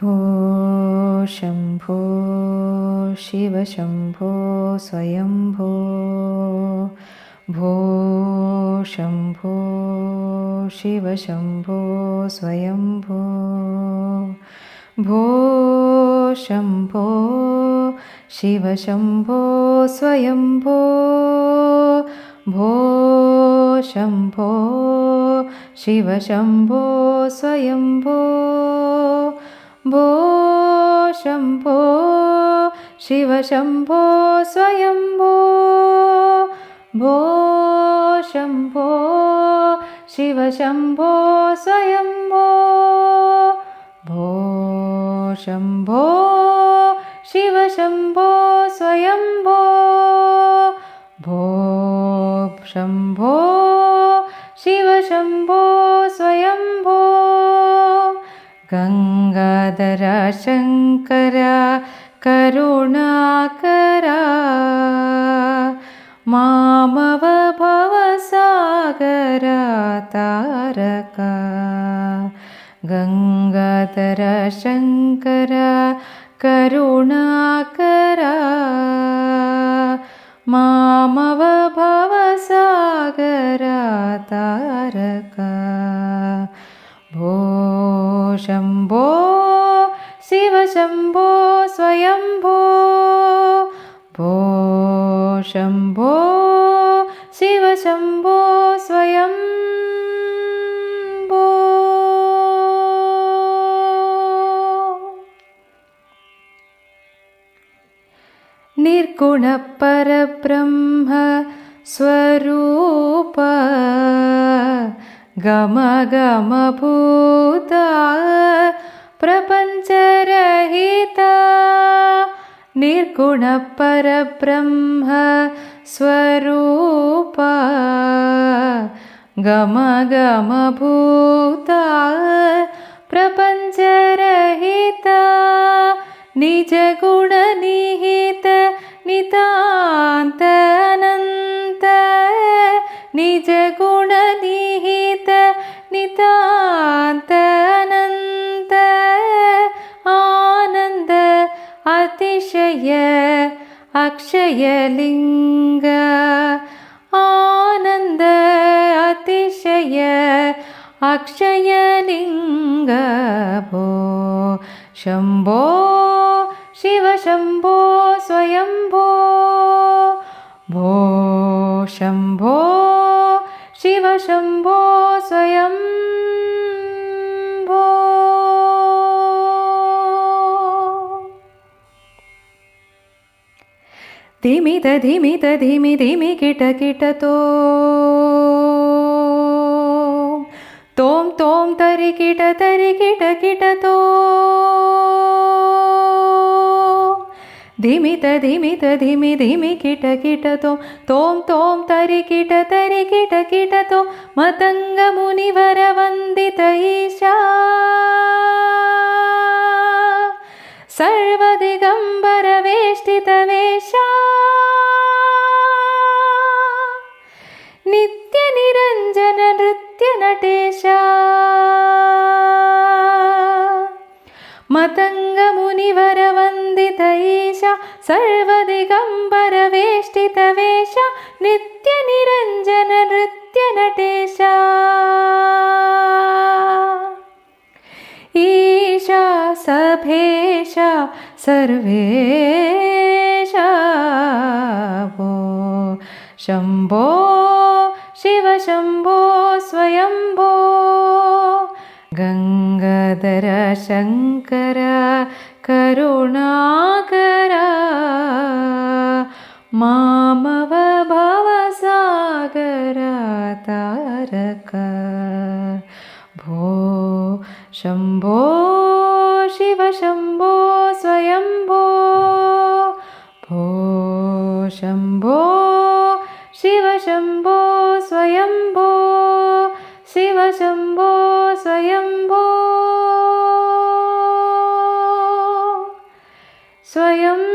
भो शम्भो शिव शम्भो स्वयम्भो भो शम्भो शिव शम्भो स्वयम्भो भो शम्भो शिव शम्भो स्वयम्भो भो शम्भो शिव शम्भो स्वयम्भो भो शम्भो शिव शम्भो स्वयम्भो भो शम्भो शिव शम्भो स्वयम्भो भो शम्भो शिव शम्भो स्वयम्भो भो शम्भो शिव शम्भो स्वयम्भो गंगाधर शंकर करुणाकर मामव भवसागर तारक गंगाधर शंकर करुणाकर मामव भवसागर तारक भो शम्भो शिव शम्भो स्वयम्भो भो शम्भो शिव शम्भो स्वयम्भो निर्गुण परब्रह्म स्वरूप गम गम भूता प्रपञ्चरहिता निर्गुण परब्रह्म स्वरूप गम गम भूता प्रपञ्चरहिता निज गुण निहित नितान्त अनन्त निज गुण निहित नितान्त अनन्त आनन्द अतिशय अक्षयलिङ्ग आनन्द अतिशय अक्षयलिङ्ग भो शम्भो शिव शम्भो स्वयम्भो भो शम्भो शिव शम्भो स्वयम्भो धिमित धिमित धिमि धिमि किट किटतो तोम तोम तरि किट किटतो धिमित धिमित धिमि धिमि किट किटतो तोम तोम तरि किट किटतो मतंग मुनिवर वंदित ईशा सर्वदिगंबर वेष्टित वेशा नित्य निरंजन नृत्य नटेशा मतंग मुनिवर वंदित ईशा सर्वदिगंबर वेष्टित वेशा नित्य निरंजन नृत्य नटेशा ईशा सभेशा सर्वेशा भो शम्भो शिव शम्भो स्वयम्भो गंगाधर शंकर करुणाकर मामव भवसागर तारक भो शम्भो शिव शम्भो स्वयम्भो भो शम्भो शिव शम्भो स्वयम्भो शिव शम्भो स्वयम्भो स्वयं